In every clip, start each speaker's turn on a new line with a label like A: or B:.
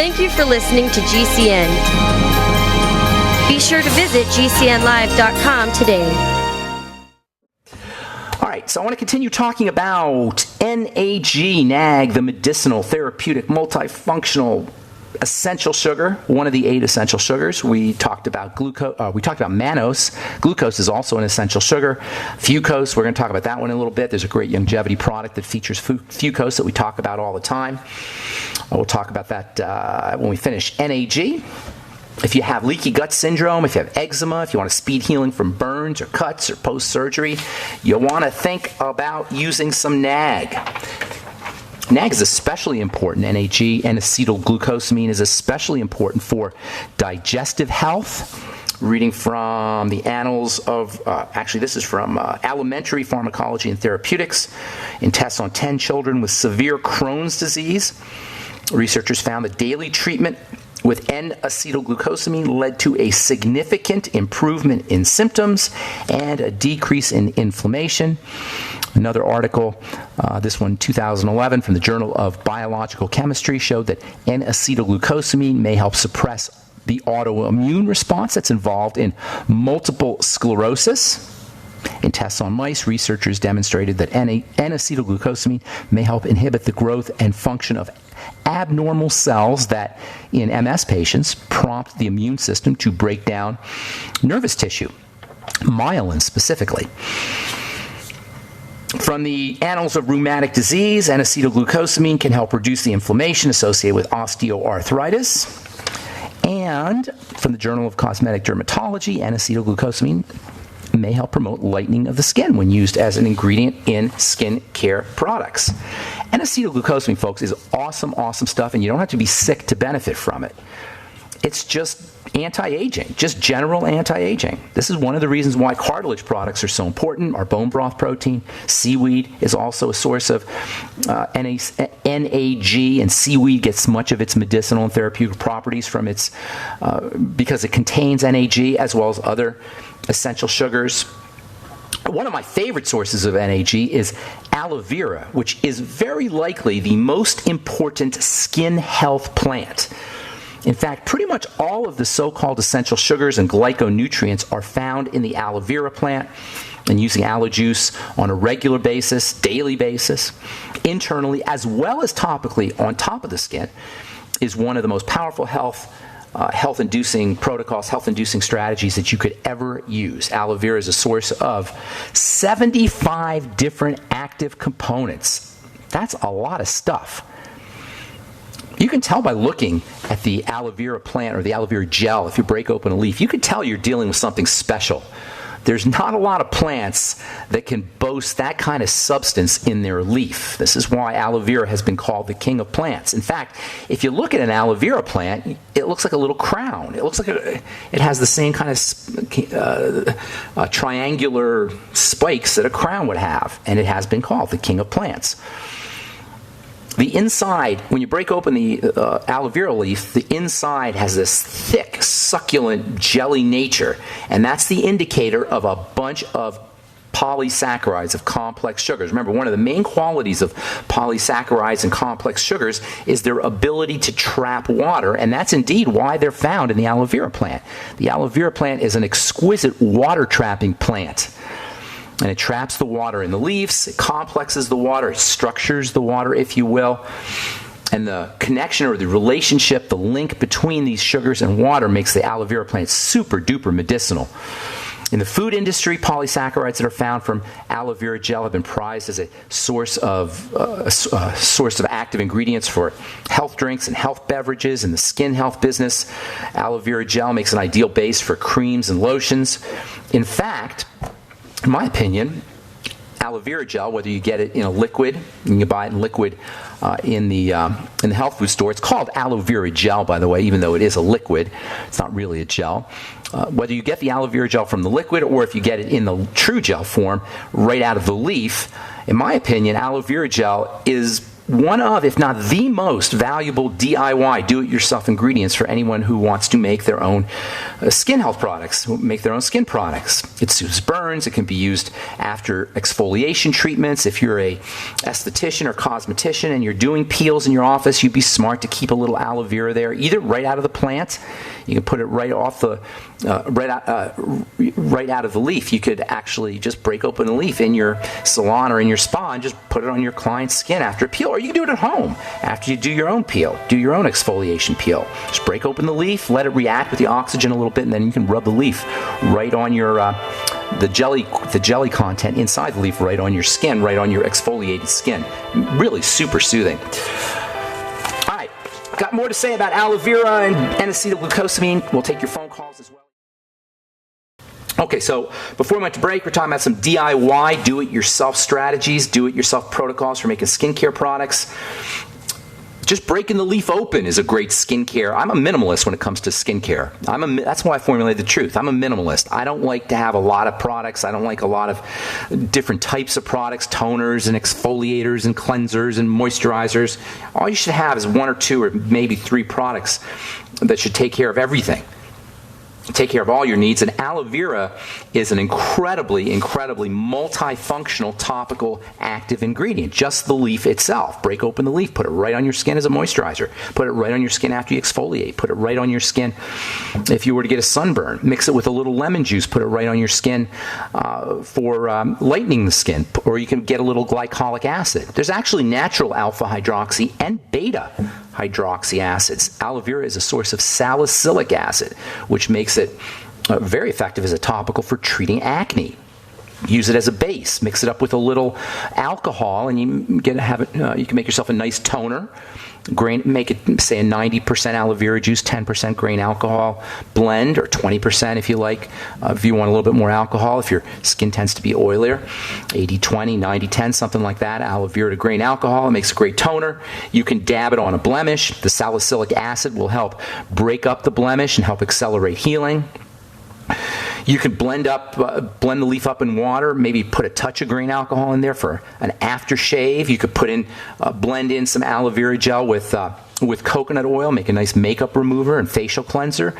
A: Thank you for listening to GCN. Be sure to visit GCNlive.com today.
B: All right, so I want to continue talking about NAG, the medicinal, therapeutic, multifunctional, essential sugar, one of the 8 essential sugars. We talked about glucose. We talked about mannose. Glucose is also an essential sugar. Fucose, we're going to talk about that one in a little bit. There's a great longevity product that features fucose that we talk about all the time. We'll talk about that when we finish NAG. If you have leaky gut syndrome, if you have eczema, if you want to speed healing from burns or cuts or post-surgery, you'll want to think about using some NAG. NAG is especially important. NAG, n-acetyl glucosamine, is especially important for digestive health. Reading from the annals of, actually this is from Alimentary Pharmacology and Therapeutics. In tests on 10 children with severe Crohn's disease, researchers found that daily treatment with n-acetyl glucosamine led to a significant improvement in symptoms and a decrease in inflammation. Another article, this one 2011 from the Journal of Biological Chemistry, showed that n-acetyl glucosamine may help suppress the autoimmune response that's involved in multiple sclerosis. In tests on mice, researchers demonstrated that n-acetyl glucosamine may help inhibit the growth and function of abnormal cells that, in MS patients, prompt the immune system to break down nervous tissue, myelin specifically. From the Annals of Rheumatic Disease, n-acetyl glucosamine can help reduce the inflammation associated with osteoarthritis. And from the Journal of Cosmetic Dermatology, n-acetyl glucosamine may help promote lightening of the skin when used as an ingredient in skin care products. N-acetyl glucosamine, folks, is awesome, awesome stuff, and you don't have to be sick to benefit from it. It's just anti-aging, just general anti-aging. This is one of the reasons why cartilage products are so important. Our bone broth protein, seaweed is also a source of NAG, and seaweed gets much of its medicinal and therapeutic properties from its because it contains NAG as well as other essential sugars. One of my favorite sources of NAG is aloe vera, which is very likely the most important skin health plant. In fact, pretty much all of the so-called essential sugars and glyconutrients are found in the aloe vera plant, and using aloe juice on a regular basis, daily basis, internally as well as topically on top of the skin is one of the most powerful health-inducing protocols, health-inducing strategies that you could ever use. Aloe vera is a source of 75 different active components. That's a lot of stuff. You can tell by looking at the aloe vera plant or the aloe vera gel. If you break open a leaf, you can tell you're dealing with something special. There's not a lot of plants that can boast that kind of substance in their leaf. This is why aloe vera has been called the king of plants. In fact, if you look at an aloe vera plant, it looks like a little crown. It looks like it has the same kind of triangular spikes that a crown would have, and it has been called the king of plants. The inside, when you break open the aloe vera leaf, the inside has this thick, succulent, jelly nature, and that's the indicator of a bunch of polysaccharides, of complex sugars. Remember, one of the main qualities of polysaccharides and complex sugars is their ability to trap water, and that's indeed why they're found in the aloe vera plant. The aloe vera plant is an exquisite water-trapping plant. And it traps the water in the leaves, it complexes the water, it structures the water, if you will. And the connection or the relationship, the link between these sugars and water makes the aloe vera plant super duper medicinal. In the food industry, polysaccharides that are found from aloe vera gel have been prized as a source of active ingredients for health drinks and health beverages. In the skin health business, aloe vera gel makes an ideal base for creams and lotions. In fact, in my opinion, aloe vera gel, whether you get it in a liquid, you can buy it in liquid in the health food store. It's called aloe vera gel, by the way, even though it is a liquid. It's not really a gel. Whether you get the aloe vera gel from the liquid or if you get it in the true gel form right out of the leaf, in my opinion, aloe vera gel is one of, if not the most valuable DIY, do-it-yourself ingredients for anyone who wants to make their own skin health products, make their own skin products. It soothes burns. It can be used after exfoliation treatments. If you're a esthetician or cosmetician and you're doing peels in your office, you'd be smart to keep a little aloe vera there, either right out of the plant. You can put it right off the right out of the leaf. You could actually just break open the leaf in your salon or in your spa and just put it on your client's skin after a peel. Or you can do it at home after you do your own peel, do your own exfoliation peel. Just break open the leaf, let it react with the oxygen a little bit, and then you can rub the leaf right on your the jelly content inside the leaf right on your skin, right on your exfoliated skin. Really super soothing. All right, got more to say about aloe vera and n-acetyl glucosamine. We'll take your phone calls as well. Okay, so before we went to break, we're talking about some DIY, do-it-yourself strategies, do-it-yourself protocols for making skincare products. Just breaking the leaf open is a great skincare. I'm a minimalist when it comes to skincare. That's why I formulated the truth. I'm a minimalist. I don't like to have a lot of products. I don't like a lot of different types of products, toners and exfoliators and cleansers and moisturizers. All you should have is 1 or 2 or maybe 3 products that should take care of everything. Take care of all your needs. And aloe vera is an incredibly multifunctional topical active ingredient. Just the leaf itself. Break open the leaf, put it right on your skin as a moisturizer. Put it right on your skin after you exfoliate. Put it right on your skin if you were to get a sunburn. Mix it with a little lemon juice. Put it right on your skin for lightening the skin. Or you can get a little glycolic acid. There's actually natural alpha hydroxy and beta hydroxy acids. Aloe vera is a source of salicylic acid, which makes it very effective as a topical for treating acne. Use it as a base. Mix it up with a little alcohol, and you can make yourself a nice toner. Make it, say, a 90% aloe vera juice, 10% grain alcohol blend, or 20% if you like. If you want a little bit more alcohol, if your skin tends to be oilier, 80-20, 90-10, something like that. Aloe vera to grain alcohol. It makes a great toner. You can dab it on a blemish. The salicylic acid will help break up the blemish and help accelerate healing. You can blend the leaf up in water, maybe put a touch of grain alcohol in there for an aftershave. You could blend in some aloe vera gel with coconut oil, make a nice makeup remover and facial cleanser.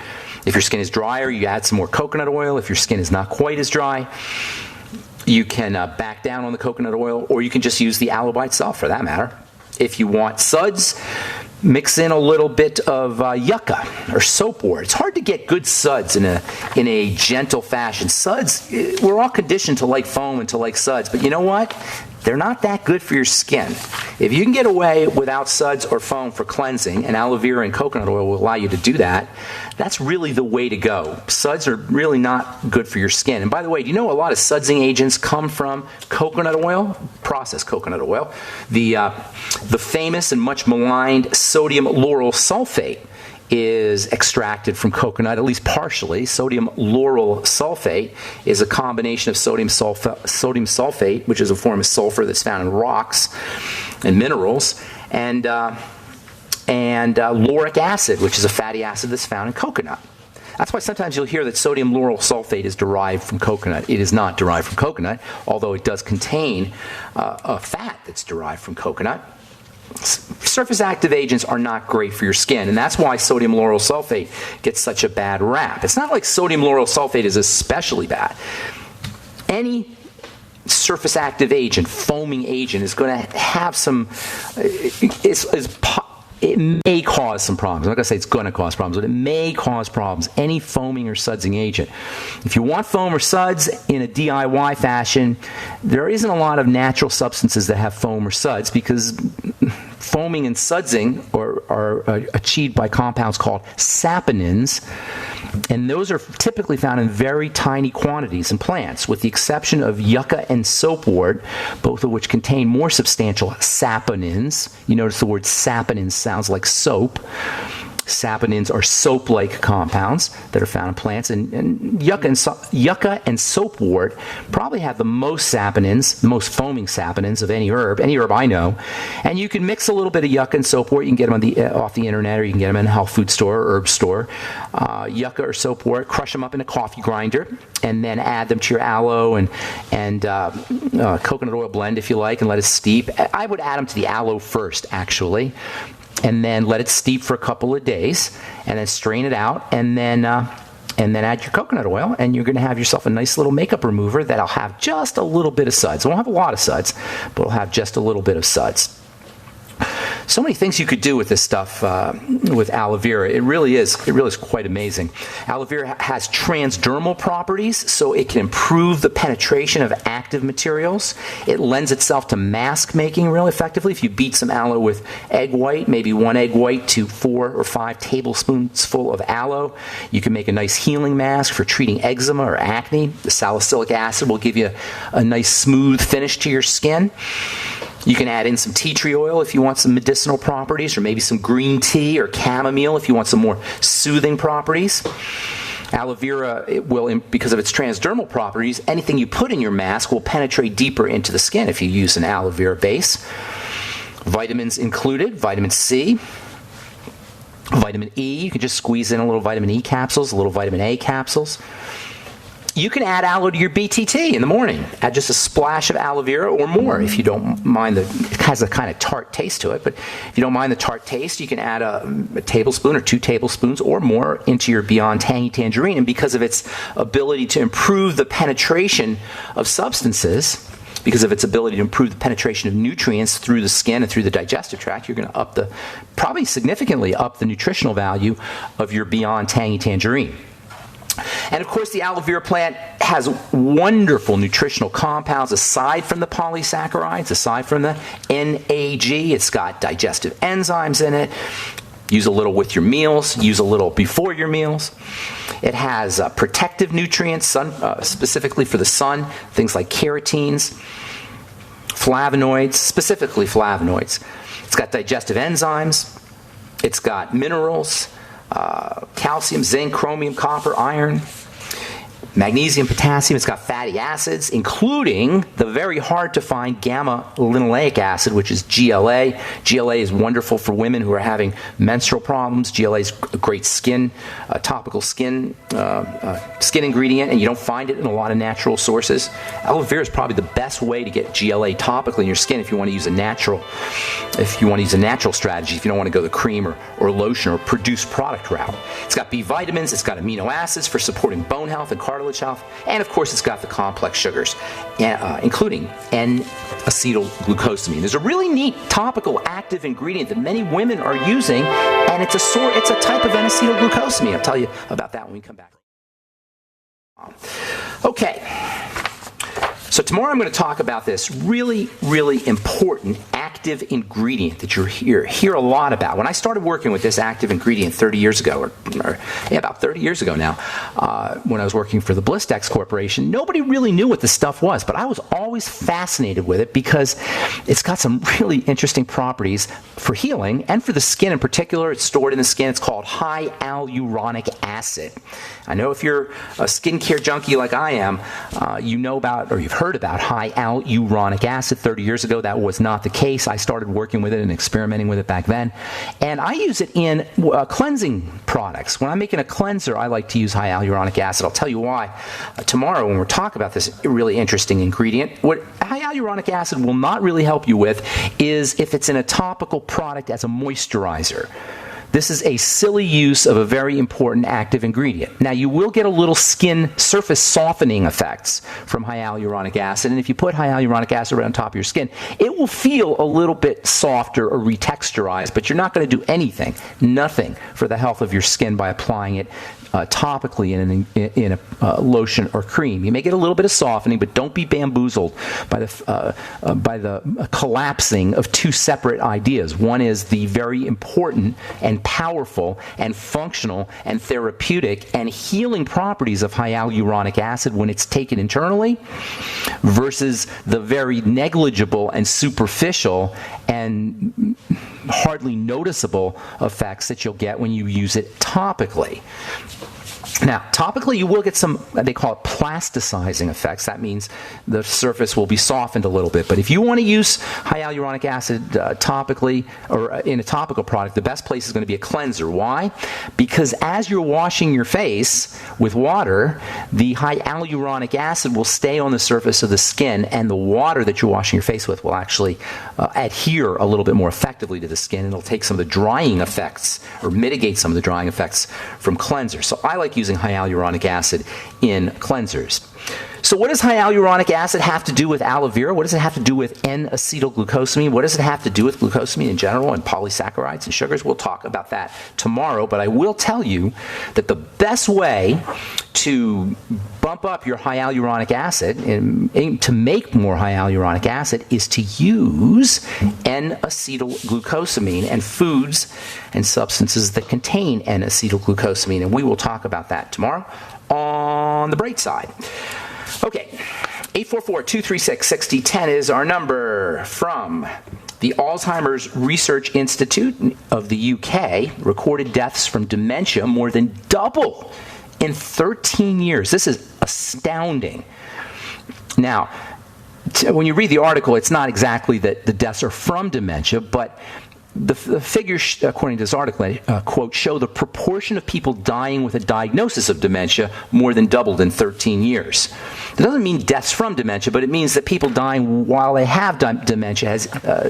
B: If your skin is drier, you add some more coconut oil. If your skin is not quite as dry, you can back down on the coconut oil, or you can just use the aloe by itself for that matter. If you want suds, mix in a little bit of yucca or soapwort. It's hard to get good suds in a gentle fashion. Suds, we're all conditioned to like foam and to like suds, but you know what? They're not that good for your skin. If you can get away without suds or foam for cleansing, and aloe vera and coconut oil will allow you to do that, that's really the way to go. Suds are really not good for your skin. And by the way, do you know a lot of sudsing agents come from coconut oil, processed coconut oil? The famous and much maligned sodium lauryl sulfate is extracted from coconut, at least partially. Sodium lauryl sulfate is a combination of sodium sulfate, which is a form of sulfur that's found in rocks and minerals, and lauric acid, which is a fatty acid that's found in coconut. That's why sometimes you'll hear that sodium lauryl sulfate is derived from coconut. It is not derived from coconut, although it does contain a fat that's derived from coconut. Surface active agents are not great for your skin, and that's why sodium lauryl sulfate gets such a bad rap. It's not like sodium lauryl sulfate is especially bad. Any surface active agent, foaming agent, is going to have it may cause some problems. I'm not going to say it's going to cause problems, but it may cause problems. Any foaming or sudsing agent. If you want foam or suds in a DIY fashion, there isn't a lot of natural substances that have foam or suds, because foaming and sudsing are achieved by compounds called saponins, and those are typically found in very tiny quantities in plants, with the exception of yucca and soapwort, both of which contain more substantial saponins. You notice the word saponins sounds like soap. Saponins are soap-like compounds that are found in plants, and yucca and soapwort probably have the most saponins, the most foaming saponins of any herb I know. And you can mix a little bit of yucca and soapwort. You can get them off the internet, or you can get them in a health food store or herb store. Yucca or soapwort, crush them up in a coffee grinder, and then add them to your aloe and coconut oil blend if you like, and let it steep. I would add them to the aloe first, actually, and then let it steep for a couple of days, and then strain it out, and then add your coconut oil, and you're going to have yourself a nice little makeup remover that'll have just a little bit of suds. It won't have a lot of suds, but it'll have just a little bit of suds. So many things you could do with this stuff with aloe vera. It really is quite amazing. Aloe vera has transdermal properties, so it can improve the penetration of active materials. It lends itself to mask making really effectively. If you beat some aloe with egg white, maybe 1 egg white to 4 or 5 tablespoons full of aloe, you can make a nice healing mask for treating eczema or acne. The salicylic acid will give you a nice smooth finish to your skin. You can add in some tea tree oil if you want some medicinal properties, or maybe some green tea or chamomile if you want some more soothing properties. Aloe vera, because of its transdermal properties, anything you put in your mask will penetrate deeper into the skin if you use an aloe vera base. Vitamins included, vitamin C, vitamin E. You can just squeeze in a little vitamin E capsules, a little vitamin A capsules. You can add aloe to your BTT in the morning. Add just a splash of aloe vera or more if you don't mind. It has a kind of tart taste to it, but if you don't mind the tart taste, you can add a tablespoon or 2 tablespoons or more into your Beyond Tangy Tangerine. And because of its ability to improve the penetration of substances, because of its ability to improve the penetration of nutrients through the skin and through the digestive tract, you're going to probably significantly up the nutritional value of your Beyond Tangy Tangerine. And of course, the aloe vera plant has wonderful nutritional compounds aside from the polysaccharides, aside from the NAG. It's got digestive enzymes in it. Use a little with your meals. Use a little before your meals. It has protective nutrients, specifically for the sun, things like carotenes, flavonoids, specifically flavonoids. It's got digestive enzymes. It's got minerals. Calcium, zinc, chromium, copper, iron, magnesium, potassium. It's got fatty acids, including the very hard to find gamma-linoleic acid, which is GLA. GLA is wonderful for women who are having menstrual problems. GLA is a great topical skin ingredient, and you don't find it in a lot of natural sources. Aloe vera is probably the best way to get GLA topically in your skin if you want to use a natural strategy, if you don't want to go the cream or lotion or produced product route. It's got B vitamins, it's got amino acids for supporting bone health and cartilage health, and of course it's got the complex sugars, including n-acetyl glucosamine. There's a really neat topical active ingredient that many women are using, and it's a type of n-acetyl glucosamine. I'll tell you about that when we come back. Okay. So tomorrow I'm going to talk about this really, really important active ingredient that you hear a lot about. When I started working with this active ingredient 30 years ago, about 30 years ago now, when I was working for the Blistex Corporation, nobody really knew what this stuff was, but I was always fascinated with it because it's got some really interesting properties for healing and for the skin in particular. It's stored in the skin. It's called hyaluronic acid. I know if you're a skincare junkie like I am, you know about, or you've heard about hyaluronic acid. 30 years ago, that was not the case. I started working with it and experimenting with it back then. And I use it in cleansing products. When I'm making a cleanser, I like to use hyaluronic acid. I'll tell you why tomorrow when we're talking about this really interesting ingredient. What hyaluronic acid will not really help you with is if it's in a topical product as a moisturizer. This is a silly use of a very important active ingredient. Now, you will get a little skin surface softening effects from hyaluronic acid, and if you put hyaluronic acid right on top of your skin, it will feel a little bit softer or retexturized, but you're not going to do nothing for the health of your skin by applying it topically in a lotion or cream. You may get a little bit of softening, but don't be bamboozled by the collapsing of two separate ideas. One is the very important and powerful and functional and therapeutic and healing properties of hyaluronic acid when it's taken internally, versus the very negligible and superficial and hardly noticeable effects that you'll get when you use it topically. Now, topically, you will get some, they call it plasticizing effects. That means the surface will be softened a little bit. But if you want to use hyaluronic acid topically or in a topical product, the best place is going to be a cleanser. Why? Because as you're washing your face with water, the hyaluronic acid will stay on the surface of the skin, and the water that you're washing your face with will actually adhere a little bit more effectively to the skin, and it'll take some of the drying effects or mitigate some of the drying effects from cleansers. So I like using hyaluronic acid in cleansers. So what does hyaluronic acid have to do with aloe vera? What does it have to do with n-acetyl glucosamine? What does it have to do with glucosamine in general and polysaccharides and sugars? We'll talk about that tomorrow, but I will tell you that the best way to bump up your hyaluronic acid and to make more hyaluronic acid is to use n-acetyl glucosamine and foods and substances that contain n-acetyl glucosamine, and we will talk about that tomorrow on the bright side. Okay, 844-236-6010 is our number. From the Alzheimer's Research Institute of the UK, recorded deaths from dementia more than double in 13 years. This is astounding. Now, when you read the article, it's not exactly that the deaths are from dementia, but the figures, according to this article, quote, show the proportion of people dying with a diagnosis of dementia more than doubled in 13 years. It doesn't mean deaths from dementia, but it means that people dying while they have dementia,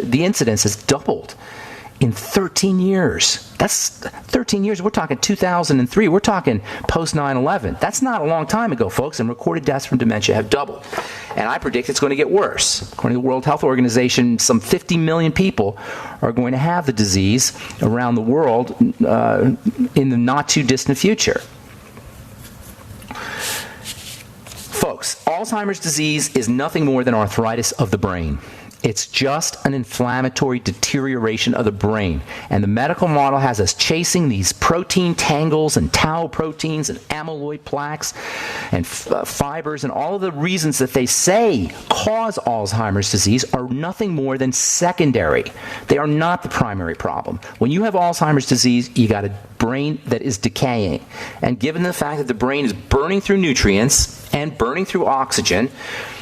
B: the incidence has doubled in 13 years. That's 13 years. We're talking 2003. We're talking post 9/11. That's not a long time ago, folks, and recorded deaths from dementia have doubled. And I predict it's going to get worse. According to the World Health Organization, some 50 million people are going to have the disease around the world in the not-too-distant future. Folks, Alzheimer's disease is nothing more than arthritis of the brain. It's just an inflammatory deterioration of the brain. And the medical model has us chasing these protein tangles and tau proteins and amyloid plaques and fibers, and all of the reasons that they say cause Alzheimer's disease are nothing more than secondary. They are not the primary problem. When you have Alzheimer's disease, you got a brain that is decaying. And given the fact that the brain is burning through nutrients and burning through oxygen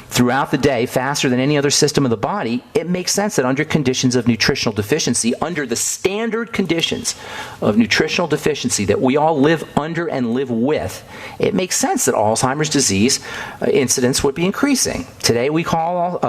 B: throughout the day faster than any other system of the body, it makes sense that under conditions of nutritional deficiency, under the standard conditions of nutritional deficiency that we all live under and live with, it makes sense that Alzheimer's disease incidence would be increasing. Today we call,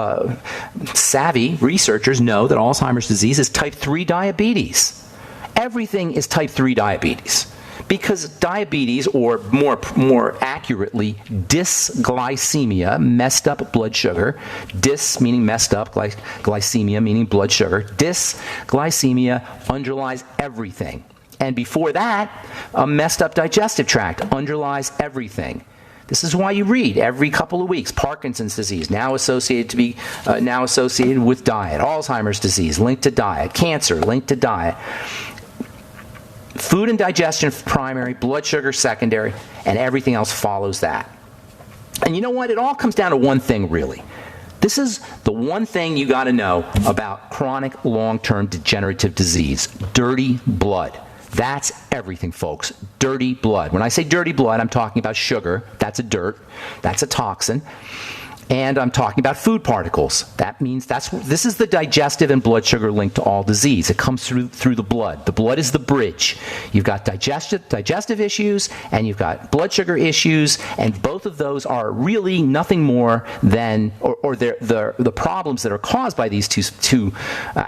B: savvy researchers know that Alzheimer's disease is type 3 diabetes. Everything is type 3 diabetes. Because diabetes, or more accurately, dysglycemia, messed up blood sugar, dys meaning messed up, glycemia meaning blood sugar, dysglycemia underlies everything. And before that, a messed up digestive tract underlies everything. This is why you read every couple of weeks, Parkinson's disease, now associated with diet, Alzheimer's disease, linked to diet, cancer, linked to diet. Food and digestion primary, blood sugar secondary, and everything else follows that. And you know what? It all comes down to one thing, really. This is the one thing you got to know about chronic long-term degenerative disease: dirty blood. That's everything, folks. Dirty blood. When I say dirty blood, I'm talking about sugar. That's a dirt. That's a toxin. And I'm talking about food particles. That means this is the digestive and blood sugar link to all disease. It comes through the blood. The blood is the bridge. You've got digestive issues and you've got blood sugar issues, and both of those are really nothing more than, or the problems that are caused by these two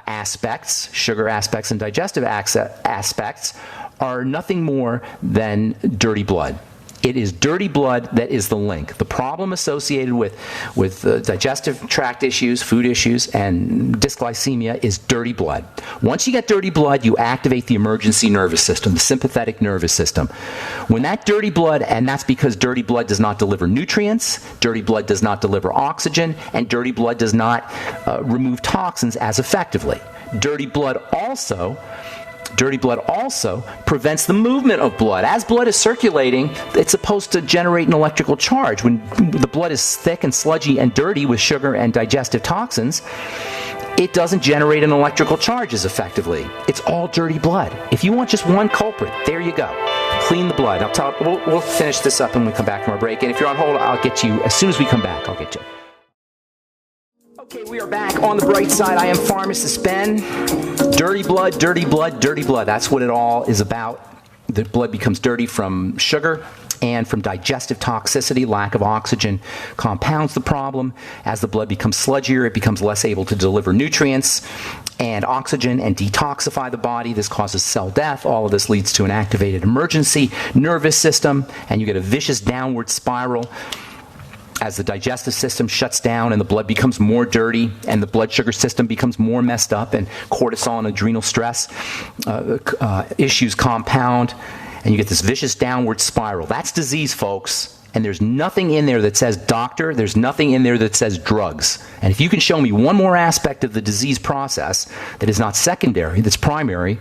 B: aspects, sugar aspects and digestive aspects, are nothing more than dirty blood. It is dirty blood that is the link. The problem associated with digestive tract issues, food issues, and dysglycemia is dirty blood. Once you get dirty blood, you activate the emergency nervous system, the sympathetic nervous system. When that dirty blood, and that's because dirty blood does not deliver nutrients, dirty blood does not deliver oxygen, and dirty blood does not remove toxins as effectively. Dirty blood also prevents the movement of blood. As blood is circulating, it's supposed to generate an electrical charge. When the blood is thick and sludgy and dirty with sugar and digestive toxins, it doesn't generate an electrical charge as effectively. It's all dirty blood. If you want just one culprit, there you go. Clean the blood. We'll finish this up when we come back from our break. And if you're on hold, I'll get you, as soon as we come back, I'll get you. Okay, we are back on the bright side. I am Pharmacist Ben. Dirty blood, dirty blood, dirty blood. That's what it all is about. The blood becomes dirty from sugar and from digestive toxicity. Lack of oxygen compounds the problem. As the blood becomes sludgier, it becomes less able to deliver nutrients and oxygen and detoxify the body. This causes cell death. All of this leads to an activated emergency nervous system, and you get a vicious downward spiral as the digestive system shuts down and the blood becomes more dirty and the blood sugar system becomes more messed up, and cortisol and adrenal stress issues compound, and you get this vicious downward spiral. That's disease, folks. And there's nothing in there that says doctor. There's nothing in there that says drugs. And if you can show me one more aspect of the disease process that is not secondary, that's primary,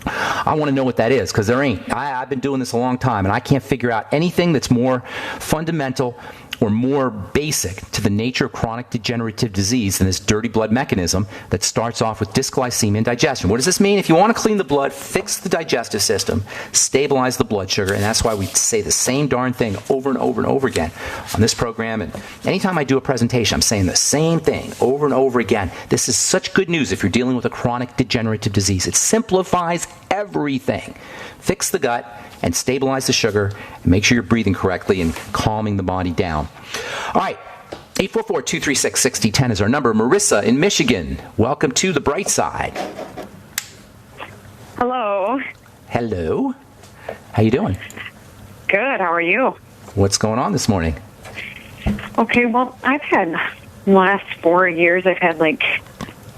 B: I want to know what that is, because there ain't. I've been doing this a long time, and I can't figure out anything that's more fundamental or more basic to the nature of chronic degenerative disease than this dirty blood mechanism that starts off with dysglycemia and digestion. What does this mean? If you want to clean the blood, fix the digestive system, stabilize the blood sugar, and that's why we say the same darn thing over and over and over again on this program. And anytime I do a presentation, I'm saying the same thing over and over again. This is such good news if you're dealing with a chronic degenerative disease. It simplifies everything. Fix the gut and stabilize the sugar, and make sure you're breathing correctly and calming the body down. All right, 844-236-6010 is our number. Marissa in Michigan, welcome to the bright side.
C: Hello.
B: Hello. How you doing?
C: Good. How are you?
B: What's going on this morning?
C: Okay, well, I've had, the last 4 years, I've had, like,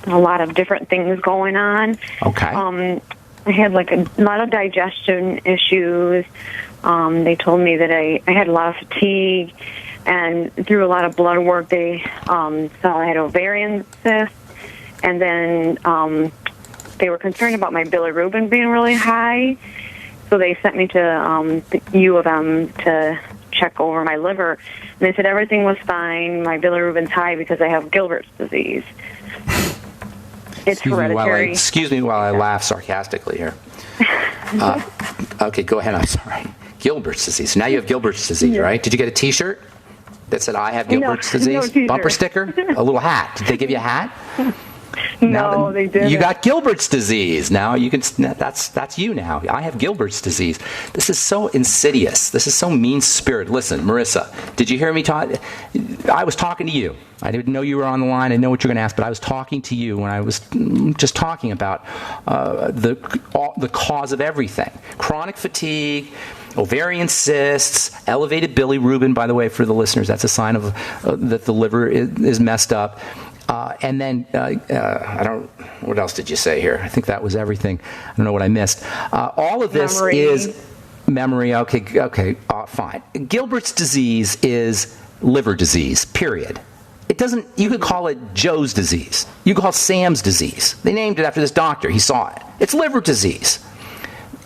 C: a lot of different things going on.
B: Okay.
C: I had like a lot of digestion issues. They told me that I had a lot of fatigue, and through a lot of blood work, they saw I had ovarian cysts, and then they were concerned about my bilirubin being really high, so they sent me to the U of M to check over my liver, and they said everything was fine. My bilirubin's high because I have Gilbert's disease. It's hereditary.
B: Excuse me while I laugh sarcastically here. Okay, go ahead. I'm sorry. Gilbert's disease. Now you have Gilbert's disease, right? Did you get a T-shirt that said "I have Gilbert's disease"?
C: No
B: bumper sticker? A little hat. Did they give you a hat?
C: No, they didn't.
B: You got Gilbert's disease. Now you can. That's you now. I have Gilbert's disease. This is so insidious. This is so mean-spirited. Listen, Marissa, did you hear me talk? I was talking to you. I didn't know you were on the line. I know what you're going to ask, but I was talking to you when I was just talking about the cause of everything: chronic fatigue, ovarian cysts, elevated bilirubin. By the way, for the listeners, that's a sign of that the liver is messed up. And then, what else did you say here? I think that was everything. I don't know what I missed. All of this is memory. Okay, fine. Gilbert's disease is liver disease, period. It doesn't, you could call it Joe's disease. You could call it Sam's disease. They named it after this doctor. He saw it. It's liver disease.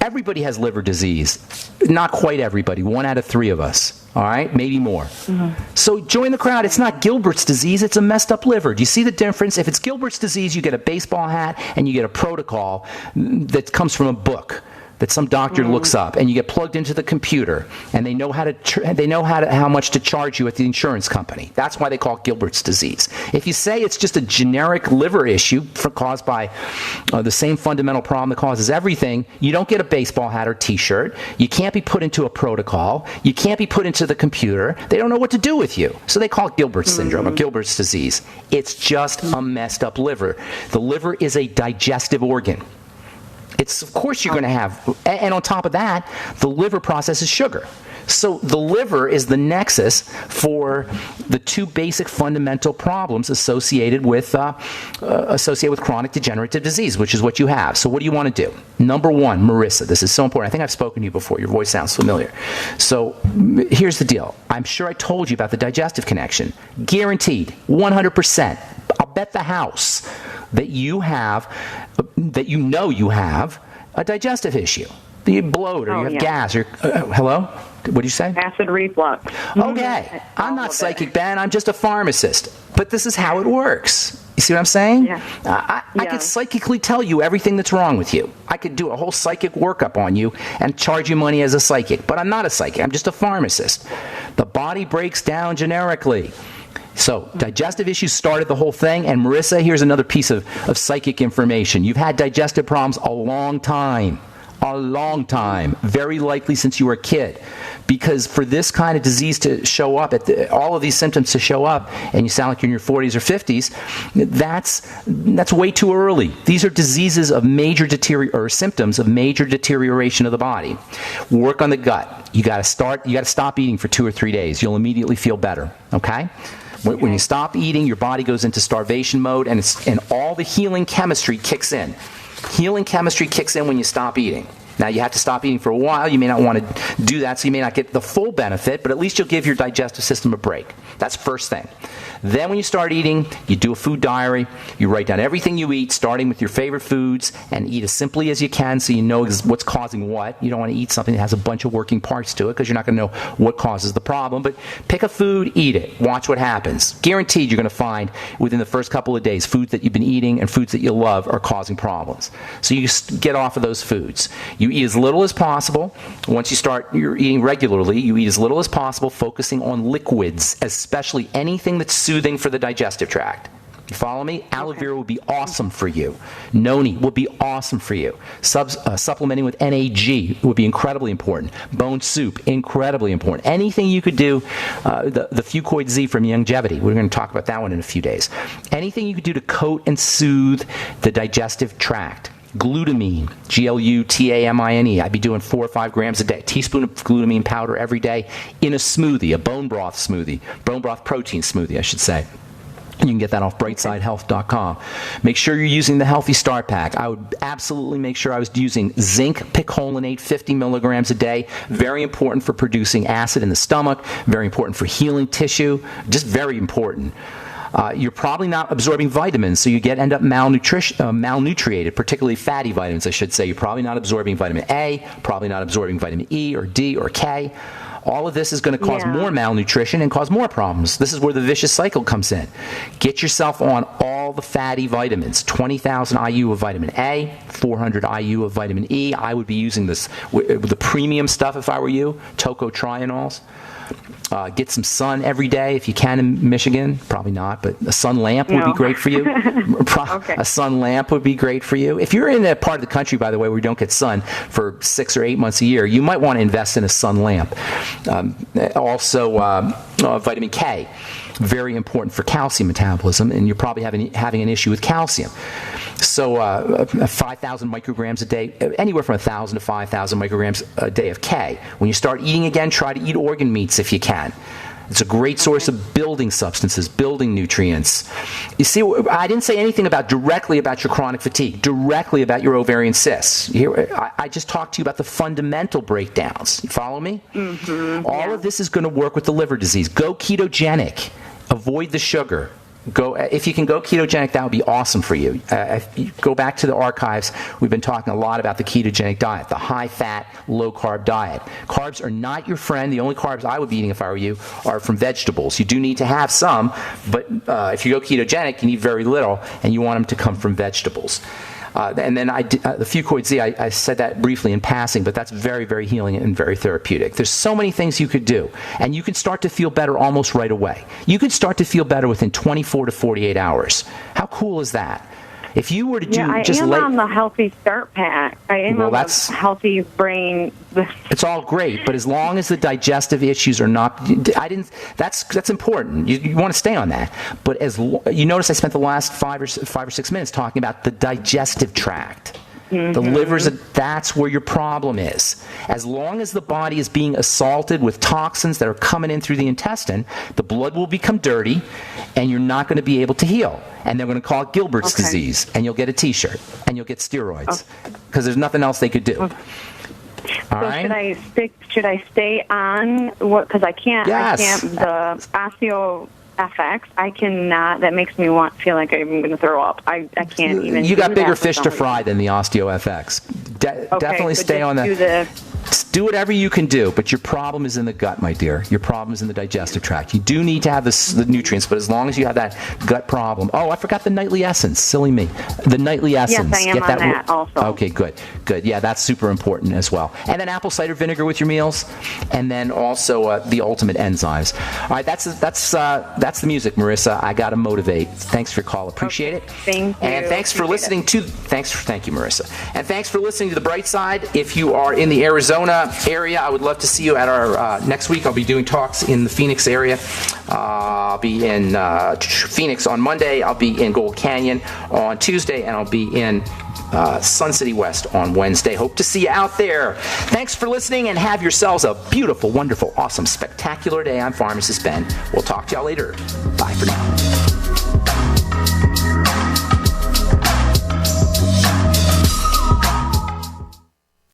B: Everybody has liver disease. Not quite everybody. 1 out of 3 of us. All right? Maybe more. Mm-hmm. So join the crowd. It's not Gilbert's disease. It's a messed up liver. Do you see the difference? If it's Gilbert's disease, you get a baseball hat and you get a protocol that comes from a book that some doctor looks up, and you get plugged into the computer, and they know how much to charge you at the insurance company. That's why they call it Gilbert's disease. If you say it's just a generic liver issue caused by the same fundamental problem that causes everything, you don't get a baseball hat or T-shirt. You can't be put into a protocol. You can't be put into the computer. They don't know what to do with you, so they call it Gilbert's syndrome or Gilbert's disease. It's just a messed up liver. The liver is a digestive organ. It's, of course, you're going to have, and on top of that, the liver processes sugar. So the liver is the nexus for the 2 basic fundamental problems associated with chronic degenerative disease, which is what you have. So what do you want to do? Number 1, Marissa, this is so important. I think I've spoken to you before. Your voice sounds familiar. So here's the deal. I'm sure I told you about the digestive connection. Guaranteed, 100%. I'll bet the house that you have a digestive issue. You bloat or you have gas or hello? What did you say?
C: Acid reflux.
B: Okay. I'm not psychic, Ben. I'm just a pharmacist. But this is how it works. You see what I'm saying?
C: Yeah.
B: I could psychically tell you everything that's wrong with you. I could do a whole psychic workup on you and charge you money as a psychic. But I'm not a psychic. I'm just a pharmacist. The body breaks down generically. So digestive issues started the whole thing. And Marissa, here's another piece of psychic information. You've had digestive problems a long time. A long time, very likely since you were a kid, because for this kind of disease to show up, all of these symptoms to show up, and you sound like you're in your 40s or 50s, that's way too early. These are diseases of major symptoms of major deterioration of the body. Work on the gut. You got to stop eating for 2 or 3 days. You'll immediately feel better. Okay. When you stop eating, your body goes into starvation mode, and all the healing chemistry kicks in. Healing chemistry kicks in when you stop eating. Now, you have to stop eating for a while. You may not want to do that, so you may not get the full benefit, but at least you'll give your digestive system a break. That's first thing. Then when you start eating, you do a food diary. You write down everything you eat, starting with your favorite foods, and eat as simply as you can so you know what's causing what. You don't want to eat something that has a bunch of working parts to it because you're not going to know what causes the problem. But pick a food, eat it. Watch what happens. Guaranteed you're going to find within the first couple of days foods that you've been eating and foods that you love are causing problems. So you get off of those foods. You eat as little as possible. Once you're eating regularly, you eat as little as possible, focusing on liquids, especially anything that's soothing for the digestive tract. You follow me? Aloe Vera would be awesome for you. Noni would be awesome for you. Supplementing with NAG would be incredibly important. Bone soup, incredibly important. Anything you could do, the Fucoid Z from Longevity, we're going to talk about that one in a few days. Anything you could do to coat and soothe the digestive tract. Glutamine, Glutamine. I'd be doing 4 or 5 grams a day. Teaspoon of glutamine powder every day in a smoothie, a bone broth smoothie, bone broth protein smoothie, I should say. You can get that off brightsidehealth.com. Make sure you're using the Healthy Start Pack. I would absolutely make sure I was using zinc picolinate, 50 milligrams a day. Very important for producing acid in the stomach. Very important for healing tissue. Just very important. You're probably not absorbing vitamins, so you end up malnutrited, particularly fatty vitamins, I should say. You're probably not absorbing vitamin A, probably not absorbing vitamin E or D or K. All of this is going to cause more malnutrition and cause more problems. This is where the vicious cycle comes in. Get yourself on all the fatty vitamins, 20,000 IU of vitamin A, 400 IU of vitamin E. I would be using the premium stuff if I were you, tocotrienols. Get some sun every day if you can in Michigan. Probably not, but a sun lamp would be great for you. A sun lamp would be great for you. If you're in a part of the country, by the way, where you don't get sun for 6 or 8 months a year, you might want to invest in a sun lamp. Also, vitamin K. Very important for calcium metabolism, and you're probably having an issue with calcium. So 5,000 micrograms a day, anywhere from 1,000 to 5,000 micrograms a day of K. When you start eating again, try to eat organ meats if you can. It's a great source of building substances, building nutrients. You see, I didn't say anything directly about your chronic fatigue, directly about your ovarian cysts. I just talked to you about the fundamental breakdowns. You follow me? Mm-hmm. All of this is going to work with the liver disease. Go ketogenic. Avoid the sugar. If you can go ketogenic, that would be awesome for you. If you go back to the archives, we've been talking a lot about the ketogenic diet, the high-fat, low-carb diet. Carbs are not your friend. The only carbs I would be eating if I were you are from vegetables. You do need to have some, but if you go ketogenic, you need very little, and you want them to come from vegetables. And then the Fucoid Z, I said that briefly in passing, but that's very, very healing and very therapeutic. There's so many things you could do, and you can start to feel better almost right away. You can start to feel better within 24 to 48 hours. How cool is that? If you were to do
C: I am on the Healthy Start Pack. I am on the Healthy Brain.
B: It's all great, but as long as the digestive issues are not, that's important. You want to stay on that. But you notice I spent the last 5 or 6 minutes talking about the digestive tract. Mm-hmm. The liver's, that's where your problem is. As long as the body is being assaulted with toxins that are coming in through the intestine, the blood will become dirty, and you're not going to be able to heal. And they're going to call it Gilbert's disease, and you'll get a T-shirt, and you'll get steroids, because there's nothing else they could do.
C: Okay. All right? Should I stay on because I can't the osteo FX, I cannot. That makes me feel like I'm going to throw up. I can't even.
B: You got bigger fish to fry than the Osteo FX. Definitely stay on that. do whatever you can do, but your problem is in the gut, my dear. Your problem is in the digestive tract. You do need to have the nutrients, but as long as you have that gut problem. Oh, I forgot the nightly essence. Silly me. The nightly essence.
C: Yes, I am on that also.
B: Okay, good. Yeah, that's super important as well. And then apple cider vinegar with your meals, and then also the ultimate enzymes. All right, that's the music, Marissa. I got to motivate. Thanks for your call. Appreciate it.
C: Thank you.
B: And thanks for listening thank you, Marissa. And thanks for listening to The Bright Side. If you are in the Arizona area, I would love to see you at our next week. I'll be doing talks in the Phoenix area. I'll be in Phoenix on Monday. I'll be in Gold Canyon on Tuesday, and I'll be in Sun City West on Wednesday. Hope to see you out there. Thanks for listening, and have yourselves a beautiful, wonderful, awesome, spectacular day. I'm Pharmacist Ben. We'll talk to y'all later. Bye for now.